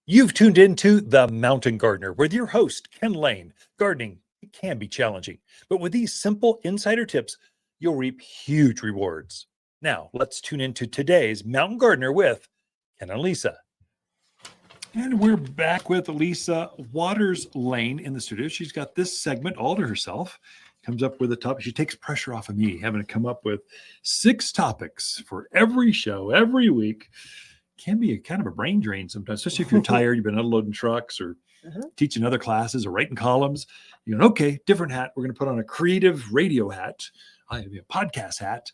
You've tuned into The Mountain Gardener with your host, Ken Lain. Gardening, it can be challenging, but with these simple insider tips, you'll reap huge rewards. Now, let's tune into today's Mountain Gardener with Ken and Lisa. And we're back with Lisa Waters Lane in the studio. She's got this segment all to herself. Comes up with a topic. She takes pressure off of me, having to come up with 6 topics for every show, every week. Can be a kind of a brain drain sometimes, especially if you're tired, you've been unloading trucks or teaching other classes or writing columns. You're going, okay, different hat. We're going to put on a creative radio hat, I have a podcast hat,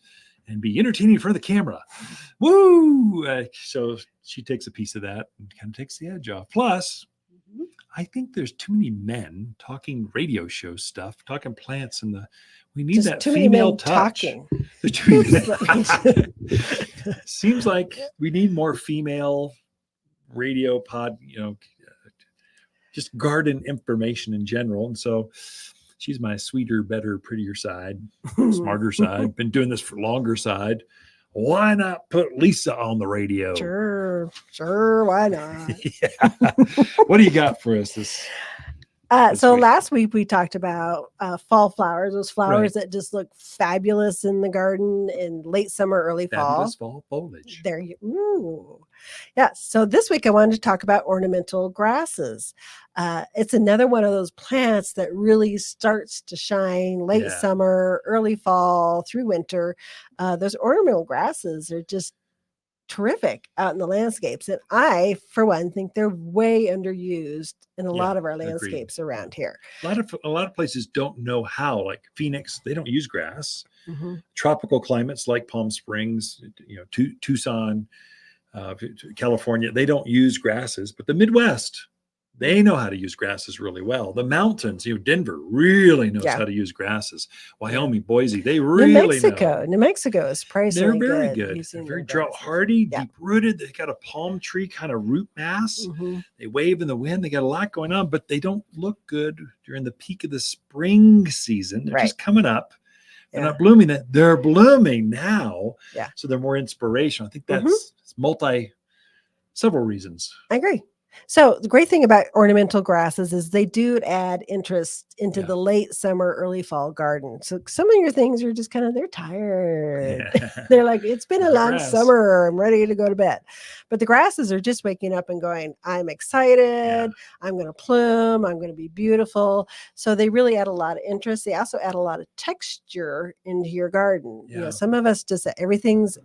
and be entertaining in front of the camera. Woo! So she takes a piece of that and kind of takes the edge off. Plus, I think there's too many men talking radio show stuff, talking plants, and we need just that too female touch. Seems like we need more female radio pod, just garden information in general. And so she's my sweeter, better, prettier side, smarter side, been doing this for longer side. Why not put Lisa on the radio? Sure. Why not? Yeah. What do you got for us this so week? Last week we talked about fall flowers, those flowers that just look fabulous in the garden in late summer, early Fabulous fall. fall foliage. There you ooh. Yeah. So this week I wanted to talk about ornamental grasses. It's another one of those plants that really starts to shine late summer, early fall, through winter. Those ornamental grasses are just terrific out in the landscapes. And I, for one, think they're way underused in a lot of our landscapes around here. A lot of places don't know how, like Phoenix, they don't use grass. Tropical climates like Palm Springs, Tucson, California, they don't use grasses, but the Midwest, they know how to use grasses really well. The mountains, Denver really knows how to use grasses. Wyoming, Boise, they really know. New Mexico is surprisingly good. They're very good. They're very drought hardy, deep rooted. They got a palm tree kind of root mass. They wave in the wind. They got a lot going on, but they don't look good during the peak of the spring season. They're just coming up. They're not blooming. They're blooming now. Yeah. So they're more inspirational. I think that's several reasons. I agree. So the great thing about ornamental grasses is they do add interest into the late summer, early fall garden. So some of your things are just they're tired. Yeah. They're like, it's been a long summer. I'm ready to go to bed. But the grasses are just waking up and going, I'm excited. Yeah. I'm going to plume. I'm going to be beautiful. So they really add a lot of interest. They also add a lot of texture into your garden. Yeah. Some of us just, everything's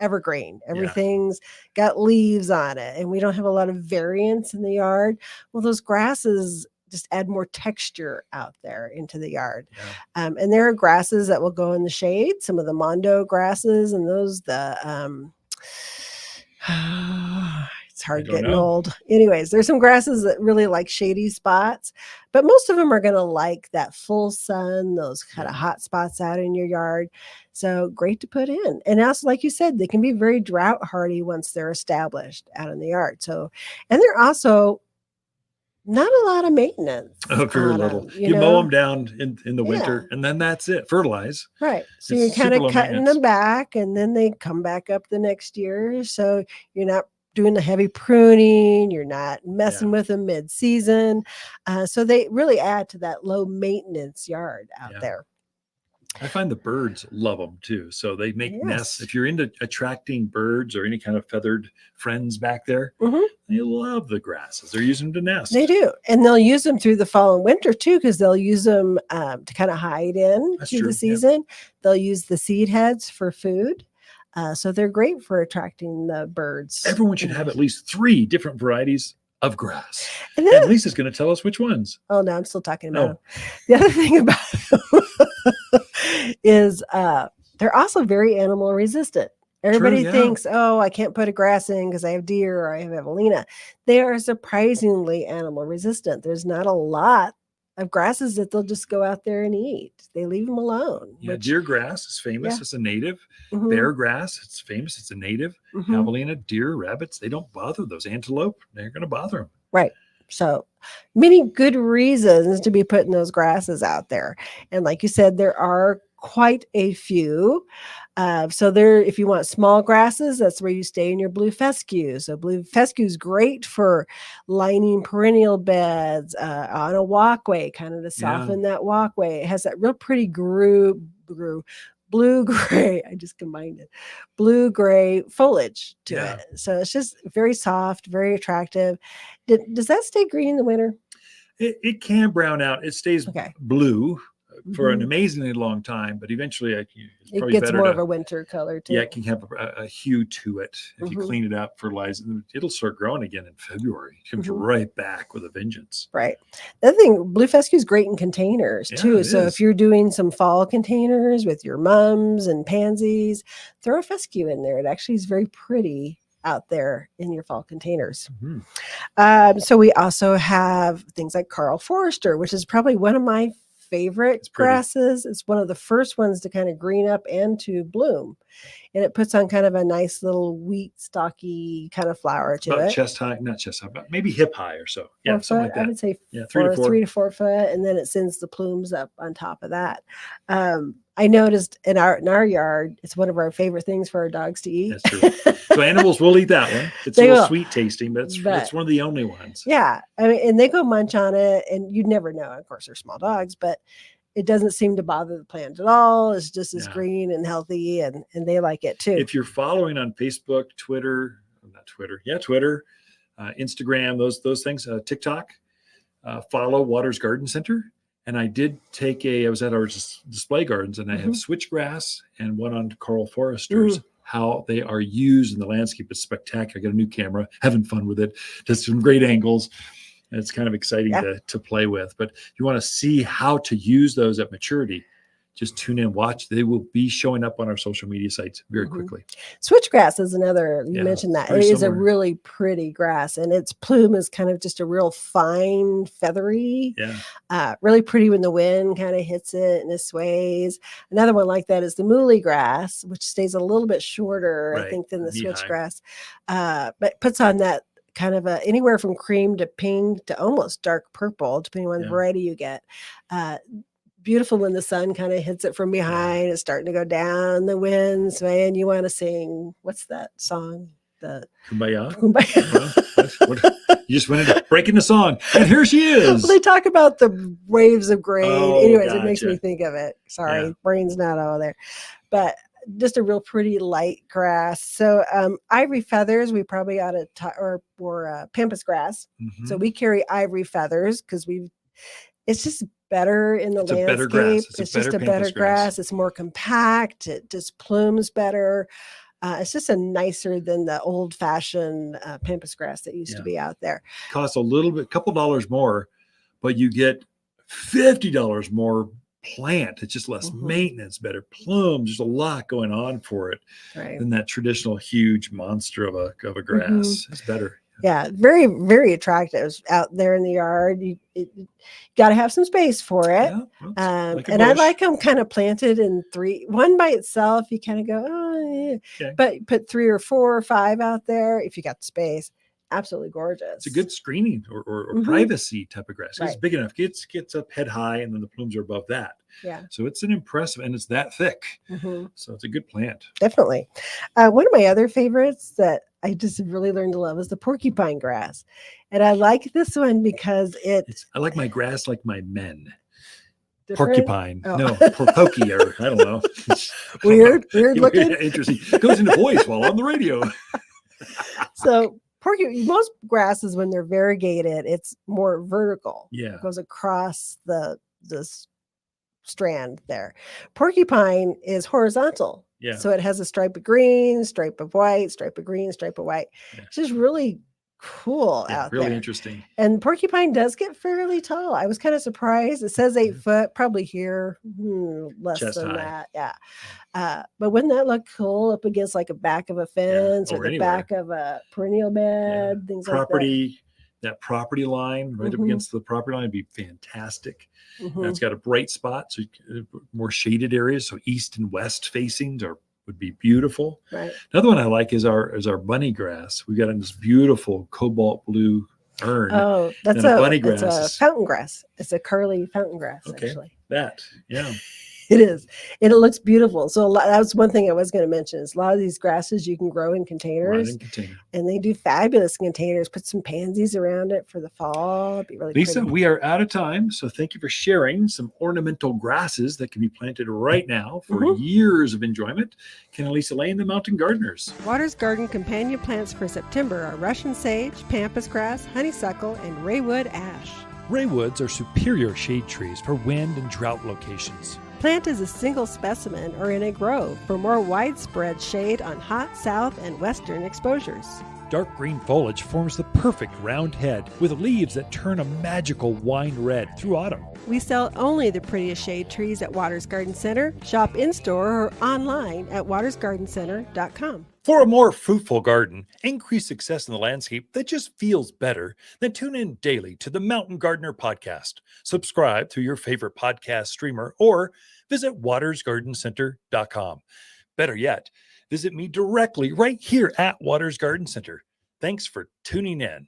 evergreen. Everything's got leaves on it, and we don't have a lot of variance in the yard. Well, those grasses just add more texture out there into the yard. Yeah. And there are grasses that will go in the shade, some of the mondo grasses, and those, it's hard getting old. Anyways, there's some grasses that really like shady spots, but most of them are going to like that full sun, those kind of hot spots out in your yard. So great to put in. And also, like you said, they can be very drought hardy once they're established out in the yard. So, and they're also not a lot of maintenance. Oh, very little. You mow them down in the winter, and then that's it. Fertilize. Right. So you're kind of cutting them back, and then they come back up the next year. So you're not doing the heavy pruning. You're not messing with them mid-season. So they really add to that low maintenance yard out there. I find the birds love them too. So they make nests. If you're into attracting birds or any kind of feathered friends back there, they love the grasses. They're using them to nest. They do. And they'll use them through the fall and winter too, because they'll use them to kind of hide in through the season. Yeah. They'll use the seed heads for food. So they're great for attracting the birds. Everyone should have at least 3 different varieties of grass. And Lisa's going to tell us which ones. Oh, no, I'm still talking about them. The other thing about them is they're also very animal resistant. Everybody thinks, oh, I can't put a grass in because I have deer or I have javelina. They are surprisingly animal resistant. There's not a lot of grasses that they'll just go out there and eat. They leave them alone. Yeah, deer grass is famous. It's a native. Bear grass, it's famous. It's a native. Javelina, deer, rabbits, they don't bother those. Antelope, they're going to bother them. Right. So many good reasons to be putting those grasses out there. And like you said, there are quite a few. So there, if you want small grasses, that's where you stay in your blue fescue. So blue fescue is great for lining perennial beds on a walkway, kind of to soften that walkway. It has that real pretty blue gray. I just combined it. Blue gray foliage to it. So it's just very soft, very attractive. Does that stay green in the winter? It can brown out. It stays blue for an amazingly long time, but eventually it's probably gets better more of a winter color too. Yeah, it can have a hue to it. If you clean it up, fertilize it, it'll start growing again in February. It comes right back with a vengeance. Right. The other thing, blue fescue is great in containers too. So if you're doing some fall containers with your mums and pansies, throw a fescue in there. It actually is very pretty out there in your fall containers. So we also have things like Carl Forester, which is probably one of my favorite grasses. It's one of the first ones to kind of green up and to bloom. And it puts on kind of a nice little wheat stalky kind of flower to it. Chest high, not chest high, but maybe hip high or so. Yeah, something like that. I would say 3 to 4 foot, and then it sends the plumes up on top of that. I noticed in our yard, it's one of our favorite things for our dogs to eat. That's true. So animals will eat that one. It's a little sweet tasting, but it's one of the only ones. Yeah, I mean, and they go munch on it, and you'd never know. Of course, they're small dogs, but it doesn't seem to bother the plant at all. It's just as green and healthy, and they like it too. If you're following on Facebook, Twitter, Instagram, those things, TikTok, follow Waters Garden Center. And I did I was at our display gardens, and I have switchgrass and one on Carl Foresters. How they are used in the landscape is spectacular. I got a new camera, having fun with it, just some great angles. And it's kind of exciting to play with. But if you want to see how to use those at maturity, just tune in, watch. They will be showing up on our social media sites very quickly. Switchgrass is another, you mentioned that. It is a really pretty grass, and its plume is kind of just a real fine, feathery, really pretty when the wind kind of hits it and it sways. Another one like that is the muhly grass, which stays a little bit shorter, I think, than the switchgrass, but puts on that kind of anywhere from cream to pink to almost dark purple, depending on the variety you get. Beautiful when the sun kind of hits it from behind. It's starting to go down, the wind swaying. You want to sing, what's that song? The Kumbaya. You just went into breaking the song, and here she is. Well, they talk about the waves of grain. Anyways, it makes me think of it. Sorry, brain's not all there. But just a real pretty light grass. So ivory feathers, we probably ought to, or pampas grass. So we carry ivory feathers because it's just better in the landscape. It's just a better grass. It's more compact. It just plumes better. It's just nicer than the old-fashioned pampas grass that used to be out there. Costs a couple dollars more, but you get $50 more plant. It's just less maintenance, better plumes. There's a lot going on for it than that traditional huge monster of a grass. It's better. Yeah, very, very attractive out there in the yard. You got to have some space for it. And I like them kind of planted in one by itself. You kind of go, but put 3 or 4 or 5 out there if you got the space. Absolutely gorgeous. It's a good screening or privacy type of grass. It's big enough. Gets up head high, and then the plumes are above that. Yeah. So it's an impressive, and it's that thick. So it's a good plant. Definitely. One of my other favorites that I just really learned to love is the porcupine grass. And I like this one because I like my grass like my men. Different? Porcupine. No, porpokey, or I don't know. Weird looking. Interesting. It goes into voice while on the radio. So most grasses, when they're variegated, it's more vertical. It goes across the strand there. Porcupine is horizontal. So it has a stripe of green, stripe of white, stripe of green, stripe of white. It's just really cool out there. Really interesting. And porcupine does get fairly tall. I was kind of surprised. It says 8 foot, probably here less Chest than high. that. But wouldn't that look cool up against like a back of a fence or the back of a perennial bed, things like that? That property line right up against the property line would be fantastic. And it's got a bright spot, so more shaded areas, so east and west facings would be beautiful. Another one I like is our bunny grass. We got in this beautiful cobalt blue urn. Oh, that's bunny grass. It's a fountain grass. It's a curly fountain grass. Okay, actually. It is. And it looks beautiful. So that was one thing I was going to mention is a lot of these grasses you can grow in Right containers. in container. And they do fabulous containers. Put some pansies around it for the fall. It'd be really Lisa, pretty. we are out of time. So thank you for sharing some ornamental grasses that can be planted right now for years of enjoyment. Ken and Lisa Lain, the Mountain Gardeners. Water's Garden companion plants for September are Russian sage, pampas grass, honeysuckle, and raywood ash. Raywoods are superior shade trees for wind and drought locations. Plant as a single specimen or in a grove for more widespread shade on hot south and western exposures. Dark green foliage forms the perfect round head with leaves that turn a magical wine red through autumn. We sell only the prettiest shade trees at Waters Garden Center. Shop in-store or online at watersgardencenter.com. For a more fruitful garden, increase success in the landscape that just feels better, then tune in daily to the Mountain Gardener podcast. Subscribe through your favorite podcast streamer or visit watersgardencenter.com. Better yet, visit me directly right here at Waters Garden Center. Thanks for tuning in.